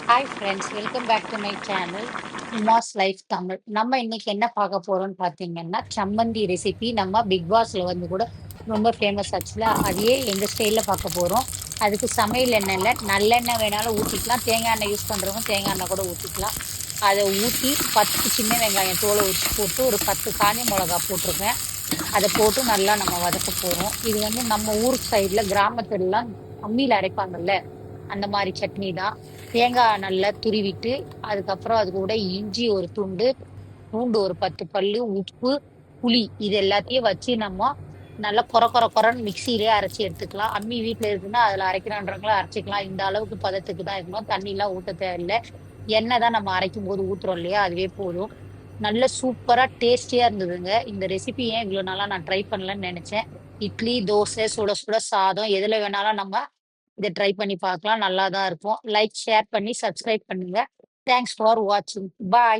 Hi friends, welcome back to my channel Uma's life Tamil. நம்ம இன்னைக்கு என்ன பார்க்க போறோம்னு பார்த்தீங்கன்னா, சம்மந்தி ரெசிபி நம்ம பிக் பாஸ்ல வந்து கூட ரொம்ப ஃபேமஸ் ஆச்சுல. அதையே எங்க ஸ்டைல்ல பார்க்க போறோம். அதுக்கு சமையல் எண்ணெய்ல நல்லெண்ணெய் வேணாலும் ஊத்திக்கலாம். தேங்காய் எண்ணெய் யூஸ் பண்றவங்க தேங்காய் எண்ணெய் கூட ஊத்திக்கலாம். அதை ஊத்தி 10 சின்ன வெங்காயம் தோலை உரிச்சு போட்டு ஒரு 10 காஞ்ச மிளகா போட்டிருக்கேன். அதை போட்டு நல்லா நம்ம வதக்க போறோம். இது வந்து நம்ம ஊர் சைடுல கிராமத்துலலாம் அம்மியில அரைப்பாங்கல்ல, அந்த மாதிரி சட்னி தான். தேங்காய் நல்லா துருவிட்டு, அதுக்கப்புறம் அது கூட இஞ்சி ஒரு துண்டு, பூண்டு ஒரு 10 பல்லு, உப்பு, புளி இது எல்லாத்தையும் வச்சு நம்ம நல்லா கொர கொர கொரன்னு மிக்சியிலே அரைச்சி எடுத்துக்கலாம். அம்மி வீட்ல இருக்குன்னா அதுல அரைக்கிறோன்றவங்கள அரைச்சிக்கலாம். இந்த அளவுக்கு பதத்துக்கு தான் இருக்கணும். தண்ணி எல்லாம் ஊத்த தேவையில்ல. எண்ணெய் தான் நம்ம அரைக்கும் போது ஊத்துறோம் இல்லையா, அதுவே போதும். நல்ல சூப்பரா டேஸ்டியா இருந்ததுங்க. இந்த ரெசிபி ஏன் இவ்வளவு நாளா நான் ட்ரை பண்ணலன்னு நினைச்சேன். இட்லி, தோசை, சுட சுட சாதம் எதுல வேணாலும் நம்ம இதை ட்ரை பண்ணி பார்க்கலாம். நல்லா தான் இருக்கும். லைக், ஷேர் பண்ணி சப்ஸ்கிரைப் பண்ணுங்க. தேங்க்ஸ் ஃபார் வாட்சிங். பாய்.